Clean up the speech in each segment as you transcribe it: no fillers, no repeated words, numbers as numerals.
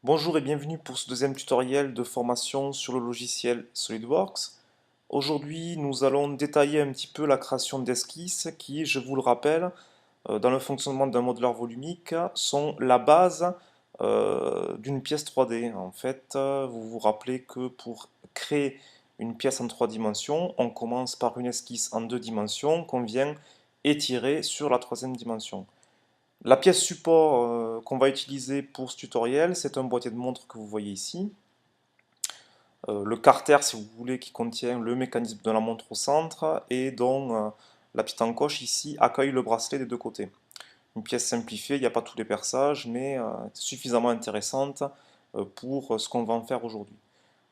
Bonjour et bienvenue pour ce deuxième tutoriel de formation sur le logiciel SolidWorks. Aujourd'hui, nous allons détailler un petit peu la création d'esquisses qui, je vous le rappelle, dans le fonctionnement d'un modeleur volumique, sont la base d'une pièce 3D. En fait, vous vous rappelez que pour créer une pièce en 3 dimensions, on commence par une esquisse en 2 dimensions qu'on vient étirer sur la troisième dimension. La pièce support qu'on va utiliser pour ce tutoriel, c'est un boîtier de montre que vous voyez ici. Le carter, si vous voulez, qui contient le mécanisme de la montre au centre et dont la petite encoche ici accueille le bracelet des deux côtés. Une pièce simplifiée, il n'y a pas tous les perçages, mais suffisamment intéressante pour ce qu'on va en faire aujourd'hui.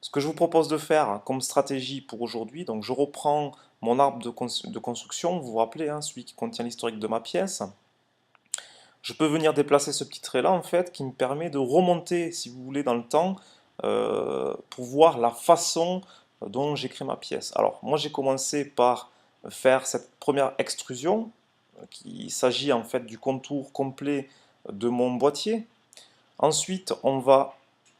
Ce que je vous propose de faire comme stratégie pour aujourd'hui, donc je reprends mon arbre de construction, vous vous rappelez, hein, celui qui contient l'historique de ma pièce. Je peux venir déplacer ce petit trait là en fait qui me permet de remonter, si vous voulez, dans le temps pour voir la façon dont j'ai créé ma pièce. Alors moi j'ai commencé par faire cette première extrusion qui s'agit en fait du contour complet de mon boîtier. Ensuite on va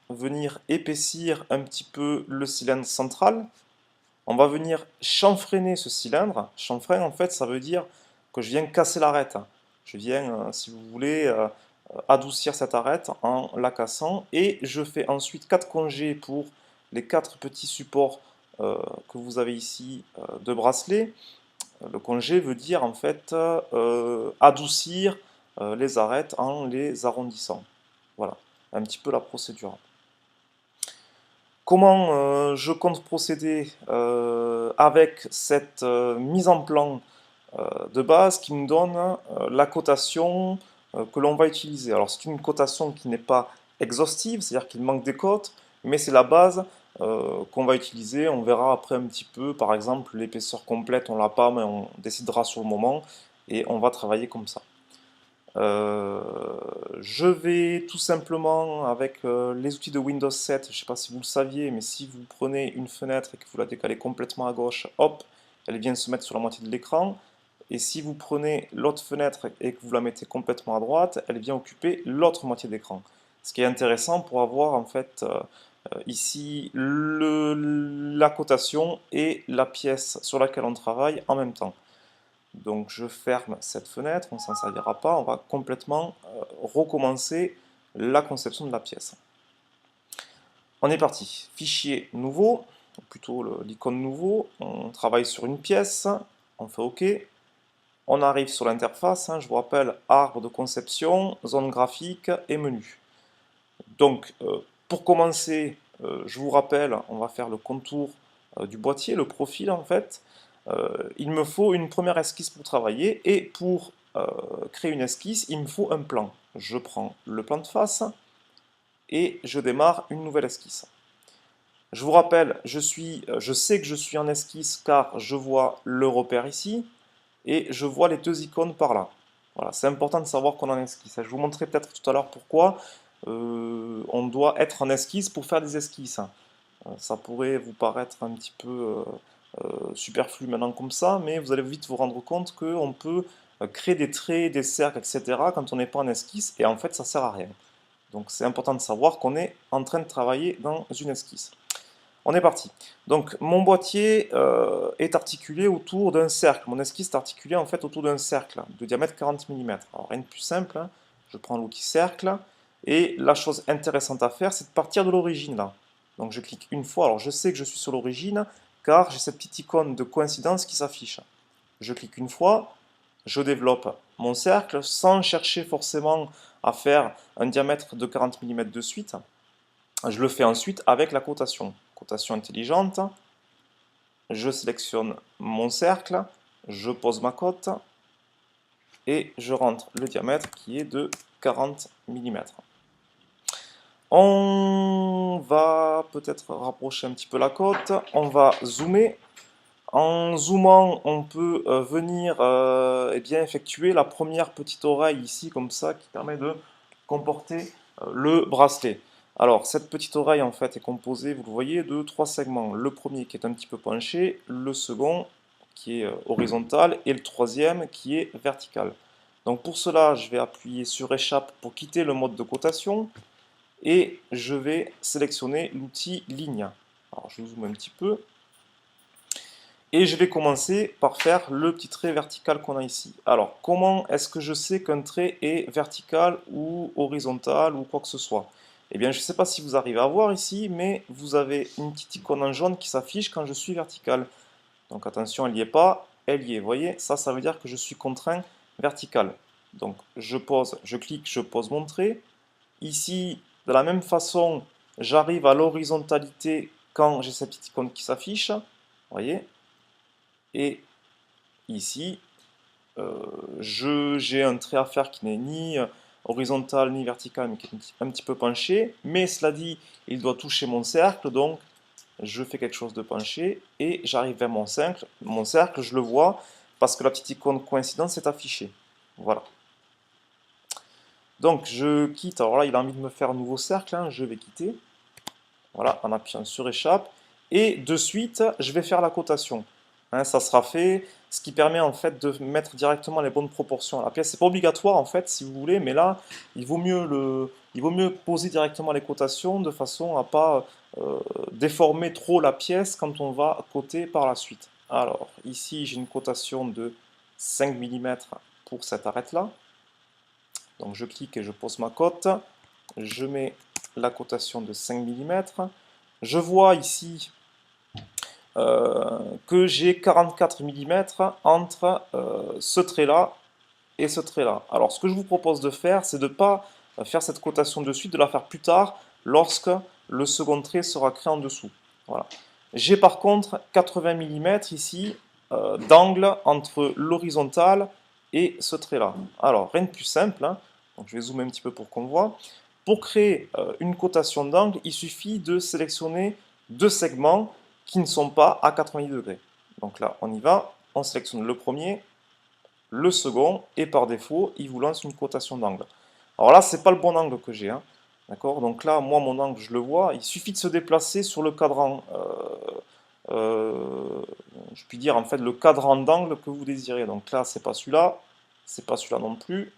venir épaissir un petit peu le cylindre central. On va venir chanfreiner ce cylindre. Chanfrein en fait ça veut dire que je viens casser l'arête. Je viens, si vous voulez, adoucir cette arête en la cassant. Et je fais ensuite 4 congés pour les 4 petits supports que vous avez ici de bracelet. Le congé veut dire en fait adoucir les arêtes en les arrondissant. Voilà, un petit peu la procédure. Comment je compte procéder avec cette mise en plan de base qui me donne la cotation que l'on va utiliser. Alors c'est une cotation qui n'est pas exhaustive, c'est-à-dire qu'il manque des cotes, mais c'est la base qu'on va utiliser. On verra après un petit peu, par exemple l'épaisseur complète, on l'a pas, mais on décidera sur le moment et on va travailler comme ça. Euh, je vais tout simplement avec les outils de Windows 7, je ne sais pas si vous le saviez, mais si vous prenez une fenêtre et que vous la décalez complètement à gauche, hop, elle vient se mettre sur la moitié de l'écran. Et si vous prenez l'autre fenêtre et que vous la mettez complètement à droite, elle vient occuper l'autre moitié de l'écran. Ce qui est intéressant pour avoir en fait ici la cotation et la pièce sur laquelle on travaille en même temps. Donc je ferme cette fenêtre, on ne s'en servira pas, on va complètement recommencer la conception de la pièce. On est parti, fichier nouveau, ou plutôt l'icône nouveau, on travaille sur une pièce, on fait OK, on arrive sur l'interface, hein, je vous rappelle, arbre de conception, zone graphique et menu. Donc pour commencer, je vous rappelle, on va faire le contour du boîtier, le profil en fait. Il me faut une première esquisse pour travailler et pour créer une esquisse, il me faut un plan. Je prends le plan de face et je démarre une nouvelle esquisse. Je vous rappelle, je sais que je suis en esquisse car je vois le repère ici et je vois les deux icônes par là. Voilà, c'est important de savoir qu'on est en esquisse. Je vous montrerai peut-être tout à l'heure pourquoi on doit être en esquisse pour faire des esquisses. Ça pourrait vous paraître un petit peu superflu maintenant comme ça, mais vous allez vite vous rendre compte qu'on peut créer des traits, des cercles, etc. quand on n'est pas en esquisse, et en fait ça sert à rien. Donc c'est important de savoir qu'on est en train de travailler dans une esquisse. On est parti. Donc mon boîtier est articulé autour d'un cercle. Mon esquisse est articulée en fait autour d'un cercle de diamètre 40 mm. Alors rien de plus simple, hein. Je prends l'outil cercle, et la chose intéressante à faire, c'est de partir de l'origine là. Donc je clique une fois, alors je sais que je suis sur l'origine, car j'ai cette petite icône de coïncidence qui s'affiche. Je clique une fois, je développe mon cercle sans chercher forcément à faire un diamètre de 40 mm de suite. Je le fais ensuite avec la cotation. Cotation intelligente, je sélectionne mon cercle, je pose ma cote et je rentre le diamètre qui est de 40 mm. On va peut-être rapprocher un petit peu la cote, on va zoomer. En zoomant, on peut venir eh bien, effectuer la première petite oreille ici, comme ça, qui permet de comporter le bracelet. Alors, cette petite oreille, en fait, est composée, vous le voyez, de 3 segments. Le premier qui est un petit peu penché, le second qui est horizontal, et le troisième qui est vertical. Donc pour cela, je vais appuyer sur échappe pour quitter le mode de cotation, et je vais sélectionner l'outil ligne. Alors je zoome un petit peu. Et je vais commencer par faire le petit trait vertical qu'on a ici. Alors, comment est-ce que je sais qu'un trait est vertical ou horizontal ou quoi que ce soit? Eh bien, je ne sais pas si vous arrivez à voir ici, mais vous avez une petite icône en jaune qui s'affiche quand je suis vertical. Donc attention, elle n'y est pas, elle y est. Vous voyez, ça veut dire que je suis contraint vertical. Donc je pose, je clique, je pose mon trait. Ici, de la même façon, j'arrive à l'horizontalité quand j'ai cette petite icône qui s'affiche. Vous voyez? Et ici, j'ai un trait à faire qui n'est ni horizontal ni vertical, mais qui est un petit peu penché. Mais cela dit, il doit toucher mon cercle, donc je fais quelque chose de penché et j'arrive vers mon cercle. Mon cercle, je le vois parce que la petite icône coïncidence est affichée. Voilà. Donc je quitte. Alors là, il a envie de me faire un nouveau cercle. Hein, je vais quitter. Voilà, en appuyant sur échappe. Et de suite, je vais faire la cotation. Hein, ça sera fait, ce qui permet en fait de mettre directement les bonnes proportions à la pièce. C'est pas obligatoire en fait, si vous voulez, mais là, il vaut mieux poser directement les cotations de façon à pas déformer trop la pièce quand on va coter par la suite. Alors, ici, j'ai une cotation de 5 mm pour cette arête-là. Donc, je clique et je pose ma cote. Je mets la cotation de 5 mm. Je vois ici que j'ai 44 mm entre ce trait-là et ce trait-là. Alors ce que je vous propose de faire, c'est de ne pas faire cette cotation de suite, de la faire plus tard, lorsque le second trait sera créé en dessous. Voilà. J'ai par contre 80 mm ici d'angle entre l'horizontale et ce trait-là. Alors rien de plus simple, hein. Donc, je vais zoomer un petit peu pour qu'on voit. Pour créer une cotation d'angle, il suffit de sélectionner deux segments qui ne sont pas à 90 degrés. Donc là, on y va, on sélectionne le premier, le second, et par défaut, il vous lance une cotation d'angle. Alors là, c'est pas le bon angle que j'ai, hein. D'accord? Donc là, moi, mon angle, je le vois, il suffit de se déplacer sur le cadran, je puis dire en fait le cadran d'angle que vous désirez. Donc là, c'est pas celui-là non plus,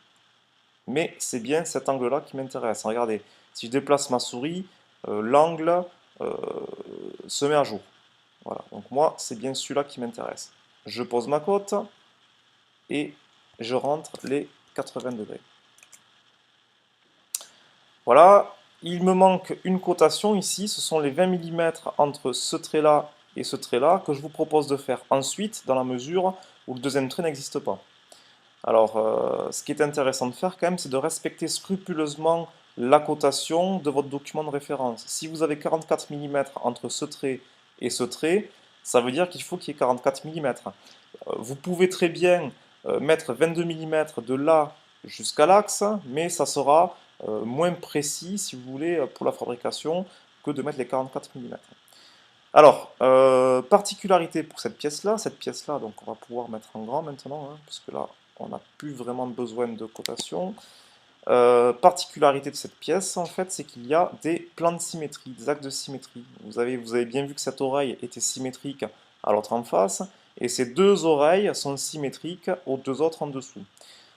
mais c'est bien cet angle-là qui m'intéresse. Regardez, si je déplace ma souris, l'angle se met à jour. Voilà, donc moi, c'est bien celui-là qui m'intéresse. Je pose ma cote et je rentre les 80 degrés. Voilà, il me manque une cotation ici, ce sont les 20 mm entre ce trait-là et ce trait-là que je vous propose de faire ensuite dans la mesure où le deuxième trait n'existe pas. Alors, ce qui est intéressant de faire quand même, c'est de respecter scrupuleusement la cotation de votre document de référence. Si vous avez 44 mm entre ce trait et ce trait, ça veut dire qu'il faut qu'il y ait 44 mm. Vous pouvez très bien mettre 22 mm de là jusqu'à l'axe, mais ça sera moins précis, si vous voulez, pour la fabrication, que de mettre les 44 mm. Alors, particularité pour cette pièce-là, donc on va pouvoir mettre en grand maintenant, hein, puisque là, on n'a plus vraiment besoin de cotation. Particularité de cette pièce, en fait, c'est qu'il y a des plans de symétrie, des axes de symétrie. Vous avez bien vu que cette oreille était symétrique à l'autre en face, et ces deux oreilles sont symétriques aux deux autres en dessous.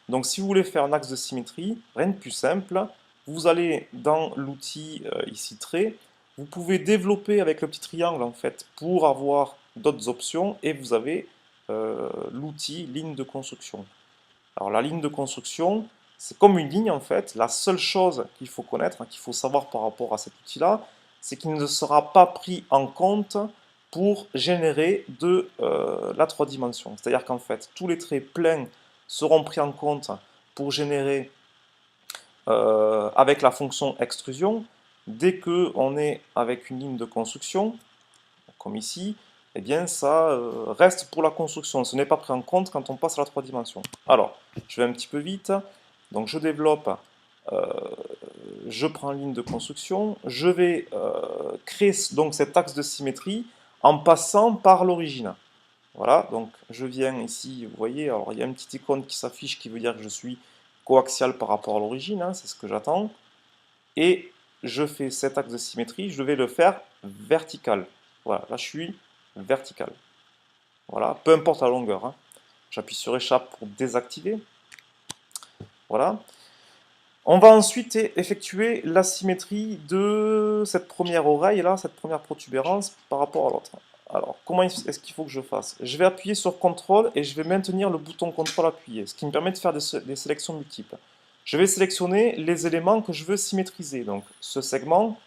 Donc si vous voulez faire un axe de symétrie, rien de plus simple, vous allez dans l'outil ici trait, vous pouvez développer avec le petit triangle en fait pour avoir d'autres options et vous avez l'outil ligne de construction. Alors la ligne de construction, c'est comme une ligne en fait, la seule chose qu'il faut connaître, hein, qu'il faut savoir par rapport à cet outil-là, c'est qu'il ne sera pas pris en compte pour générer de la 3 dimensions. C'est-à-dire qu'en fait, tous les traits pleins seront pris en compte pour générer avec la fonction extrusion. Dès qu'on est avec une ligne de construction, comme ici, eh bien ça reste pour la construction. Ce n'est pas pris en compte quand on passe à la 3 dimensions. Alors, je vais un petit peu vite. Donc je développe, je prends une ligne de construction, je vais créer donc cet axe de symétrie en passant par l'origine. Voilà, donc je viens ici, vous voyez, alors il y a une petite icône qui s'affiche qui veut dire que je suis coaxial par rapport à l'origine, hein, c'est ce que j'attends. Et je fais cet axe de symétrie, je vais le faire vertical. Voilà, là je suis vertical. Voilà, peu importe la longueur, hein. J'appuie sur échappe pour désactiver. Voilà. On va ensuite effectuer la symétrie de cette première oreille là, cette première protubérance par rapport à l'autre. Alors, comment est-ce qu'il faut que je fasse? Je vais appuyer sur CTRL et je vais maintenir le bouton CTRL appuyé, ce qui me permet de faire des sélections multiples. Je vais sélectionner les éléments que je veux symétriser, donc ce segment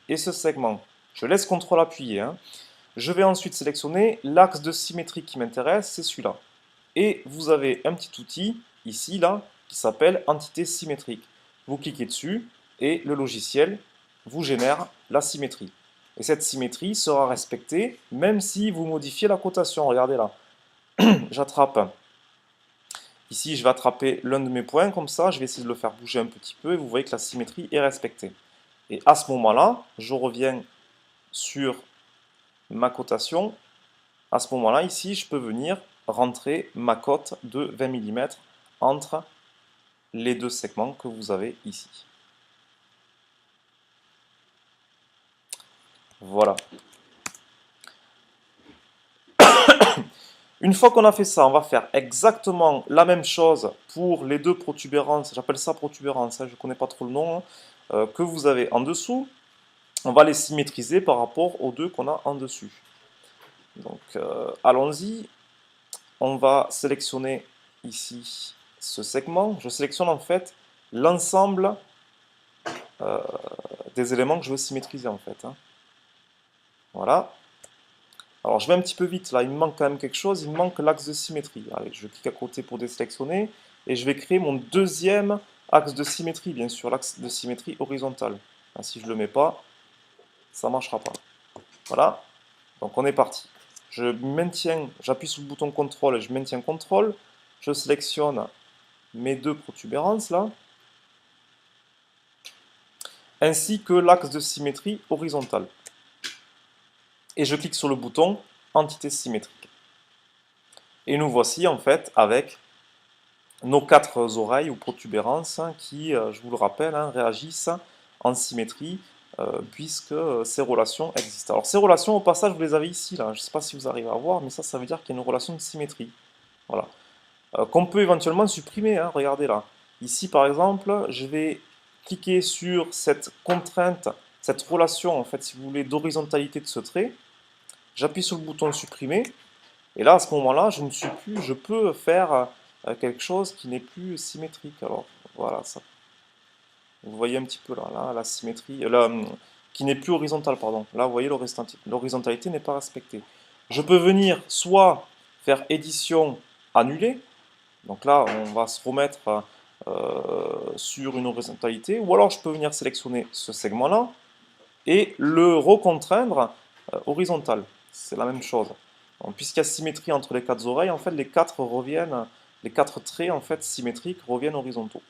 et ce segment. Je laisse CTRL appuyé. Hein. Je vais ensuite sélectionner l'axe de symétrie qui m'intéresse, c'est celui-là. Et vous avez un petit outil, ici, là, qui s'appelle Entité symétrique. Vous cliquez dessus et le logiciel vous génère la symétrie. Et cette symétrie sera respectée même si vous modifiez la cotation. Regardez là, j'attrape. Ici, je vais attraper l'un de mes points comme ça, je vais essayer de le faire bouger un petit peu et vous voyez que la symétrie est respectée. Et à ce moment-là, je reviens sur ma cotation. À ce moment-là, ici, je peux venir rentrer ma cote de 20 mm entre les deux segments que vous avez ici. Voilà. Une fois qu'on a fait ça, on va faire exactement la même chose pour les deux protubérances, j'appelle ça protubérance, hein, je ne connais pas trop le nom, que vous avez en dessous. On va les symétriser par rapport aux deux qu'on a en dessus. Donc allons-y, on va sélectionner ici ce segment. Je sélectionne en fait l'ensemble des éléments que je veux symétriser en fait. Hein. Voilà. Alors je vais un petit peu vite là, il me manque quand même quelque chose, il me manque l'axe de symétrie. Allez, je clique à côté pour désélectionner et je vais créer mon deuxième axe de symétrie, bien sûr, l'axe de symétrie horizontale. Ah, si je ne le mets pas, ça ne marchera pas. Voilà, donc on est parti. Je maintiens, j'appuie sur le bouton CTRL et je maintiens CTRL. Je sélectionne mes deux protubérances là, ainsi que l'axe de symétrie horizontale. Et je clique sur le bouton Entité symétrique. Et nous voici en fait avec nos quatre oreilles ou protubérances qui, je vous le rappelle, hein, réagissent en symétrie puisque ces relations existent. Alors ces relations, au passage, vous les avez ici, là. Je ne sais pas si vous arrivez à voir, mais ça veut dire qu'il y a une relation de symétrie. Voilà. Qu'on peut éventuellement supprimer, hein, regardez là. Ici, par exemple, je vais cliquer sur cette contrainte, cette relation, en fait, si vous voulez, d'horizontalité de ce trait. J'appuie sur le bouton supprimer, et là, à ce moment-là, je peux faire quelque chose qui n'est plus symétrique. Alors, voilà, ça. Vous voyez un petit peu là, la symétrie, qui n'est plus horizontale, pardon. Là, vous voyez, l'horizontalité n'est pas respectée. Je peux venir soit faire édition annulée, donc là, on va se remettre sur une horizontalité, ou alors je peux venir sélectionner ce segment-là et le recontraindre horizontal. C'est la même chose. Puisqu'il y a symétrie entre les quatre oreilles, en fait, les quatre traits en fait symétriques reviennent horizontaux.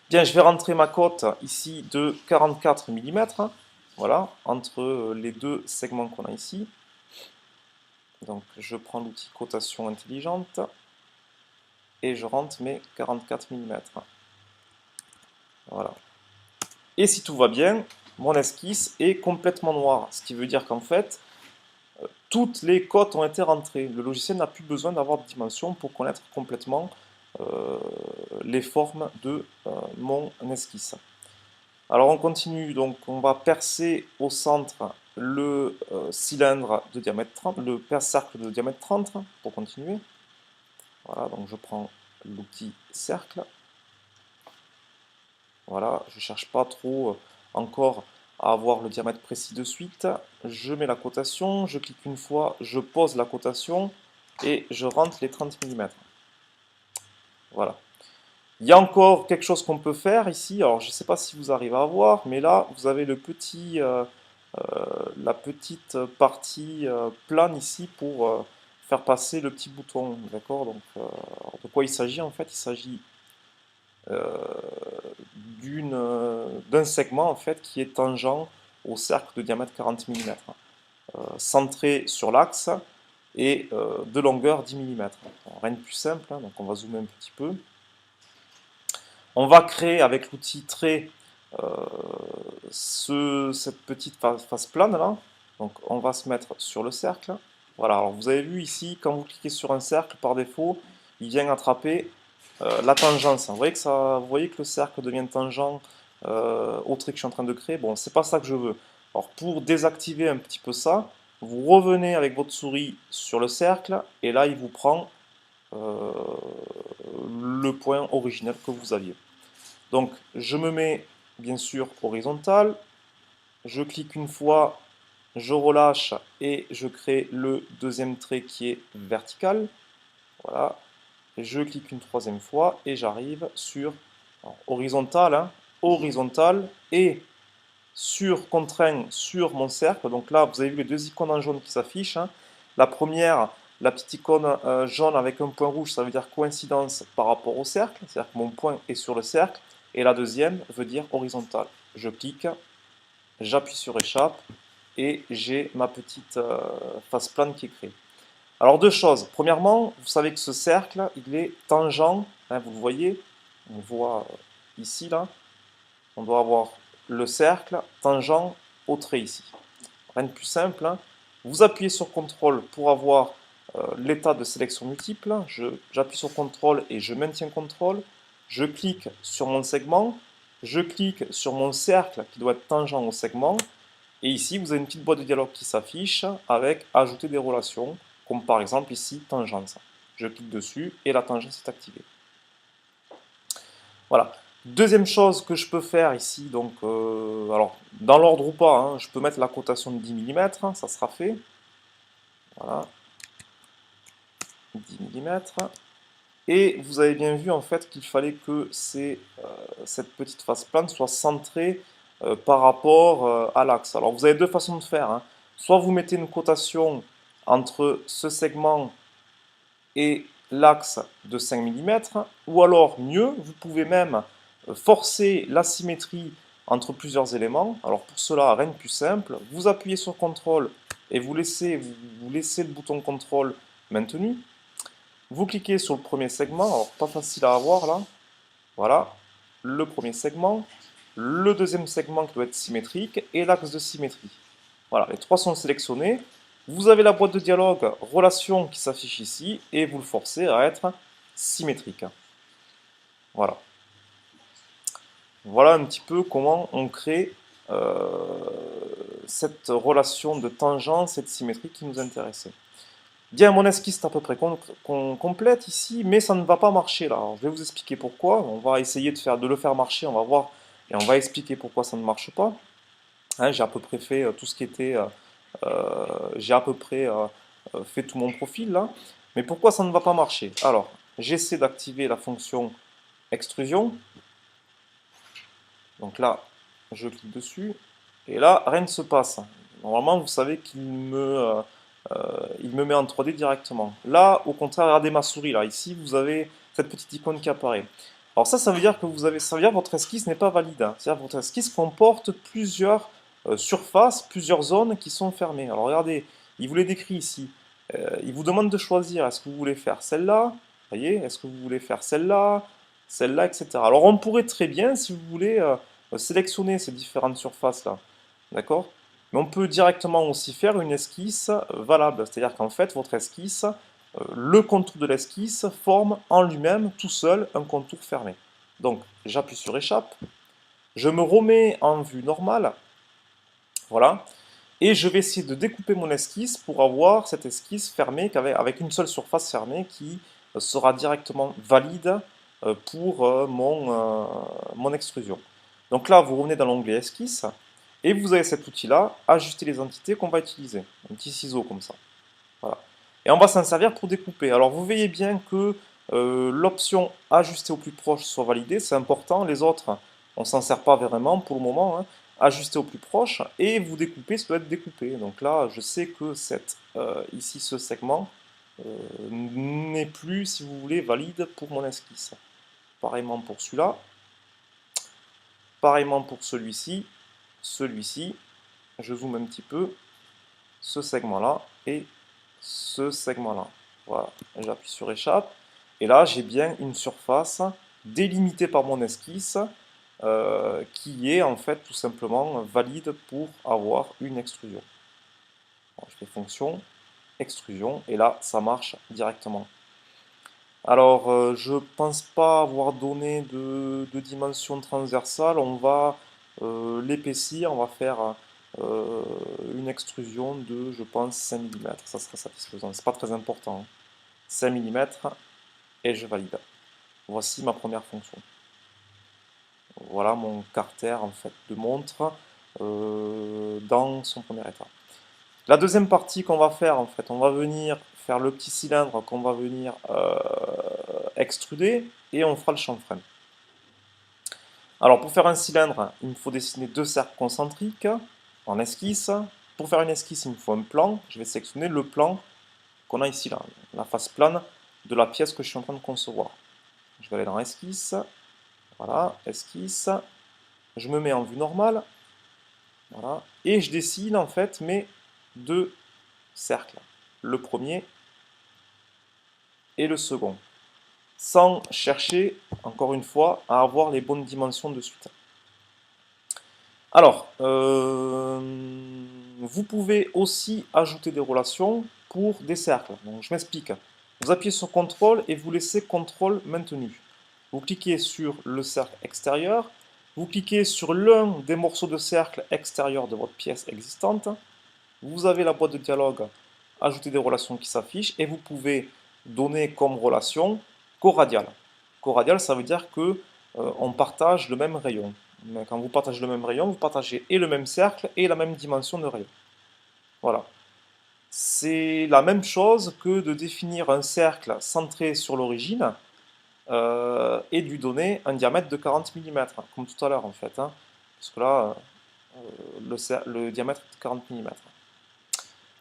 Bien, je vais rentrer ma cote ici de 44 mm, voilà, entre les deux segments qu'on a ici. Donc, je prends l'outil cotation intelligente et je rentre mes 44 mm. Voilà. Et si tout va bien, mon esquisse est complètement noire, ce qui veut dire qu'en fait, toutes les cotes ont été rentrées. Le logiciel n'a plus besoin d'avoir de dimensions pour connaître complètement les formes de mon esquisse. Alors on continue, donc on va percer au centre le cylindre de diamètre 30, le cercle de diamètre 30 pour continuer. Voilà, donc je prends l'outil cercle. Voilà, je ne cherche pas trop encore à avoir le diamètre précis de suite. Je mets la cotation, je clique une fois, je pose la cotation et je rentre les 30 mm. Voilà. Il y a encore quelque chose qu'on peut faire ici. Alors je ne sais pas si vous arrivez à voir, mais là vous avez la petite partie plane ici pour faire passer le petit bouton. D'accord. Donc de quoi il s'agit en fait? Il s'agit d'un segment en fait qui est tangent au cercle de diamètre 40 mm, centré sur l'axe et de longueur 10 mm. Rien de plus simple, hein, donc on va zoomer un petit peu. On va créer avec l'outil trait cette petite face plane là. Donc on va se mettre sur le cercle. Voilà, alors vous avez vu ici, quand vous cliquez sur un cercle, par défaut, il vient attraper la tangence. Vous voyez que le cercle devient tangent au trait que je suis en train de créer. Bon, c'est pas ça que je veux. Alors pour désactiver un petit peu ça, vous revenez avec votre souris sur le cercle et là il vous prend euh, le point original que vous aviez. Donc je me mets bien sûr horizontal, je clique une fois, je relâche et je crée le deuxième trait qui est vertical. Voilà, je clique une troisième fois et j'arrive sur horizontal, hein, horizontal et sur contraint sur mon cercle. Donc là, vous avez vu les deux icônes en jaune qui s'affichent, hein. La première, la petite icône jaune avec un point rouge, ça veut dire coïncidence par rapport au cercle, c'est-à-dire que mon point est sur le cercle. Et la deuxième veut dire horizontal. Je clique, j'appuie sur échappe et j'ai ma petite face plane qui est créée. Alors deux choses. Premièrement, vous savez que ce cercle, il est tangent, hein, vous le voyez, on le voit ici, là, on doit avoir le cercle tangent au trait ici. Rien de plus simple, hein. Vous appuyez sur CTRL pour avoir l'état de sélection multiple. J'appuie sur CTRL et je maintiens CTRL. Je clique sur mon segment. Je clique sur mon cercle qui doit être tangent au segment. Et ici, vous avez une petite boîte de dialogue qui s'affiche avec ajouter des relations, comme par exemple ici, tangence. Je clique dessus et la tangence est activée. Voilà. Deuxième chose que je peux faire ici, donc, alors, dans l'ordre ou pas, hein, je peux mettre la cotation de 10 mm, ça sera fait. Voilà, 10 mm. Et vous avez bien vu en fait qu'il fallait que cette petite face plane soit centrée par rapport à l'axe. Alors vous avez deux façons de faire, hein. Soit vous mettez une cotation entre ce segment et l'axe de 5 mm, ou alors mieux, vous pouvez même forcer la symétrie entre plusieurs éléments. Alors pour cela, rien de plus simple, vous appuyez sur CTRL et vous laissez le bouton CTRL maintenu. Vous cliquez sur le premier segment, alors pas facile à avoir là, voilà, le premier segment, le deuxième segment qui doit être symétrique et l'axe de symétrie. Voilà, les trois sont sélectionnés. Vous avez la boîte de dialogue relation qui s'affiche ici et vous le forcez à être symétrique. Voilà. Voilà un petit peu comment on crée cette relation de tangence et de symétrie qui nous intéressait. Bien, mon esquisse est à peu près complète ici, mais ça ne va pas marcher là. Alors, je vais vous expliquer pourquoi. On va essayer de le faire marcher, on va voir, et on va expliquer pourquoi ça ne marche pas. Hein, j'ai à peu près fait tout ce qui était... j'ai à peu près fait tout mon profil là. Mais pourquoi ça ne va pas marcher? Alors, j'essaie d'activer la fonction extrusion. Donc là, je clique dessus, et là, rien ne se passe. Normalement, vous savez il me met en 3D directement. Là, au contraire, regardez ma souris, là. Ici, vous avez cette petite icône qui apparaît. Alors ça veut dire que ça veut dire que votre esquisse n'est pas valide, hein. C'est-à-dire que votre esquisse comporte plusieurs surfaces, plusieurs zones qui sont fermées. Alors regardez, il vous les décrit ici. Il vous demande de choisir, est-ce que vous voulez faire celle-là, voyez, est-ce que vous voulez faire celle-là, etc. Alors on pourrait très bien, si vous voulez, sélectionner ces différentes surfaces-là, d'accord? Mais on peut directement aussi faire une esquisse valable, c'est-à-dire qu'en fait, votre esquisse, le contour de l'esquisse forme en lui-même, tout seul, un contour fermé. Donc, j'appuie sur échappe, je me remets en vue normale, voilà, et je vais essayer de découper mon esquisse pour avoir cette esquisse fermée avec une seule surface fermée qui sera directement valide pour mon extrusion. Donc là, vous revenez dans l'onglet esquisse et vous avez cet outil-là, ajuster les entités qu'on va utiliser. Un petit ciseau comme ça. Voilà. Et on va s'en servir pour découper. Alors vous voyez bien que l'option ajuster au plus proche soit validée, c'est important. Les autres, on s'en sert pas vraiment pour le moment, hein. Ajuster au plus proche et vous découpez, ça doit être découpé. Donc là, je sais que ici ce segment n'est plus, si vous voulez, valide pour mon esquisse. Pareillement pour celui-là, pareillement pour celui-ci, je zoome un petit peu, ce segment-là et ce segment-là. Voilà, j'appuie sur échappe. Et là, j'ai bien une surface délimitée par mon esquisse qui est en fait tout simplement valide pour avoir une extrusion. Alors, je fais fonction, extrusion, et là, ça marche directement. Alors, je pense pas avoir donné de dimension transversale. On va l'épaissir, on va faire euh, une extrusion de, je pense, 5 mm. Ça serait satisfaisant. C'est pas très important, hein. 5 mm et je valide. Voici ma première fonction. Voilà mon carter en fait de montre dans son premier état. La deuxième partie qu'on va faire, en fait, on va venir faire le petit cylindre qu'on va venir extruder et on fera le chanfrein. Alors pour faire un cylindre, il me faut dessiner deux cercles concentriques en esquisse. Pour faire une esquisse, il me faut un plan. Je vais sélectionner le plan qu'on a ici, là, la face plane de la pièce que je suis en train de concevoir. Je vais aller dans esquisse, voilà, esquisse. Je me mets en vue normale, voilà, et je dessine en fait mes deux cercles. Le premier et le second, sans chercher, encore une fois, à avoir les bonnes dimensions de suite. Alors, vous pouvez aussi ajouter des relations pour des cercles. Donc, je m'explique. Vous appuyez sur CTRL et vous laissez CTRL maintenu. Vous cliquez sur le cercle extérieur, vous cliquez sur l'un des morceaux de cercle extérieur de votre pièce existante, vous avez la boîte de dialogue, ajouter des relations qui s'affichent et vous pouvez donner comme relation coradial. Coradial, ça veut dire que on partage le même rayon. Mais quand vous partagez le même rayon, vous partagez et le même cercle et la même dimension de rayon. Voilà. C'est la même chose que de définir un cercle centré sur l'origine et de lui donner un diamètre de 40 mm, comme tout à l'heure en fait, hein. Parce que là, le diamètre est de 40 mm.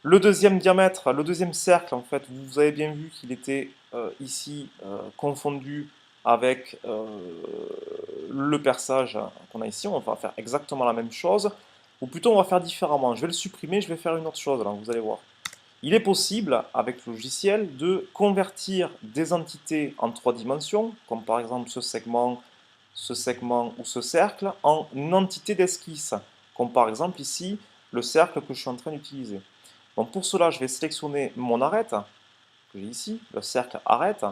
Le deuxième diamètre, le deuxième cercle, en fait, vous avez bien vu qu'il était ici confondu avec le perçage qu'on a ici. On va faire exactement la même chose, ou plutôt on va faire différemment. Je vais le supprimer, je vais faire une autre chose, là, vous allez voir. Il est possible, avec le logiciel, de convertir des entités en trois dimensions, comme par exemple ce segment ou ce cercle, en entités d'esquisse, comme par exemple ici, le cercle que je suis en train d'utiliser. Donc pour cela, je vais sélectionner mon arête, que j'ai ici, le cercle arête,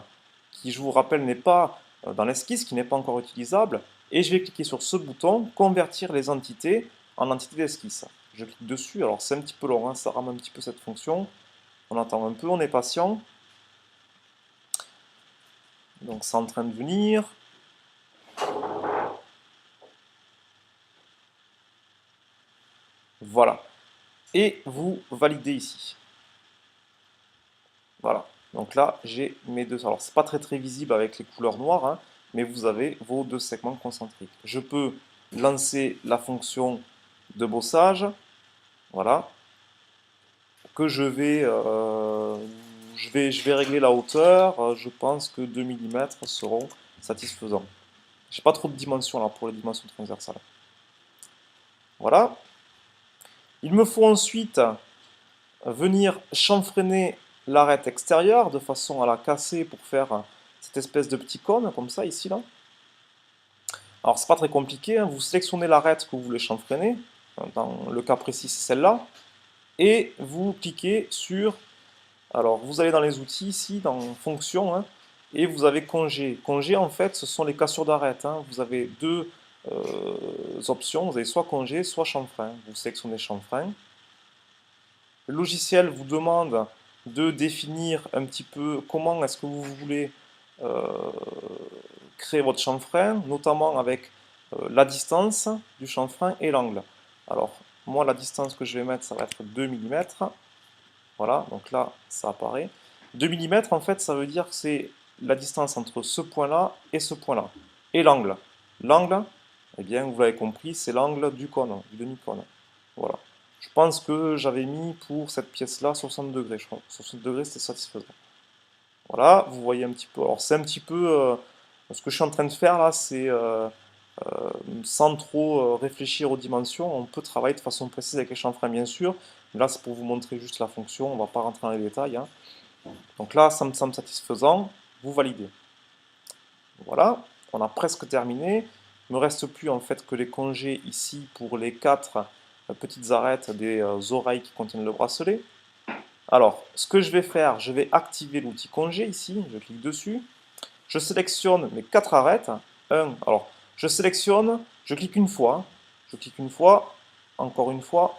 qui je vous rappelle n'est pas dans l'esquisse, qui n'est pas encore utilisable, et je vais cliquer sur ce bouton, convertir les entités en entités d'esquisse. Je clique dessus, alors c'est un petit peu long, hein, ça rame un petit peu cette fonction, on attend un peu, on est patient. Donc c'est en train de venir. Voilà. Et vous validez ici. Voilà. Donc là, j'ai mes deux. Alors, c'est pas très visible avec les couleurs noires, hein, mais vous avez vos deux segments concentriques. Je peux lancer la fonction de bossage, voilà, que je vais régler la hauteur. Je pense que 2 mm seront satisfaisants. J'ai pas trop de dimensions là pour les dimensions transversales. Voilà. Il me faut ensuite venir chanfreiner l'arête extérieure de façon à la casser pour faire cette espèce de petit cône comme ça ici là. Alors c'est pas très compliqué, hein. Vous sélectionnez l'arête que vous voulez chanfreiner, dans le cas précis c'est celle-là, et vous cliquez sur, alors vous allez dans les outils ici, dans fonction, hein, et vous avez congé. Congé en fait ce sont les cassures d'arête, hein. Vous avez deux options, vous avez soit congé, soit chanfrein. Vous sélectionnez chanfrein. Le logiciel vous demande de définir un petit peu comment est-ce que vous voulez euh, créer votre chanfrein, notamment avec la distance du chanfrein et l'angle. Alors, moi, la distance que je vais mettre, ça va être 2 mm. Voilà, donc là, ça apparaît. 2 mm, en fait, ça veut dire que c'est la distance entre ce point-là et ce point-là. Et l'angle. L'angle, eh bien, vous l'avez compris, c'est l'angle du cône, du demi-cône. Voilà. Je pense que j'avais mis pour cette pièce-là 60 degrés, je crois. 60 degrés, c'était satisfaisant. Voilà, vous voyez un petit peu. Alors, c'est un petit peu. Ce que je suis en train de faire là, c'est sans trop réfléchir aux dimensions. On peut travailler de façon précise avec les chanfreins, bien sûr. Mais là, c'est pour vous montrer juste la fonction. On ne va pas rentrer dans les détails, hein. Donc là, ça me semble satisfaisant. Vous validez. Voilà, on a presque terminé. Il ne me reste plus en fait que les congés ici pour les quatre petites arêtes des oreilles qui contiennent le bracelet. Alors, ce que je vais faire, je vais activer l'outil congé ici, je clique dessus. je sélectionne mes 4 arêtes. Alors, je sélectionne, je clique une fois, je clique une fois, encore une fois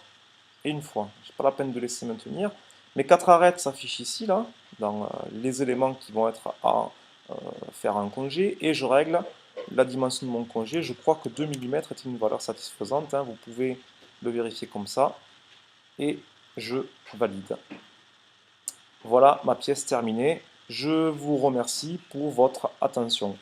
et une fois. Je n'ai pas la peine de laisser maintenir. Mes 4 arêtes s'affichent ici, là, dans les éléments qui vont être à faire un congé, et je règle la dimension de mon congé. Je crois que 2 mm est une valeur satisfaisante, hein. Vous pouvez le vérifier comme ça, et je valide. Voilà ma pièce terminée. Je vous remercie pour votre attention.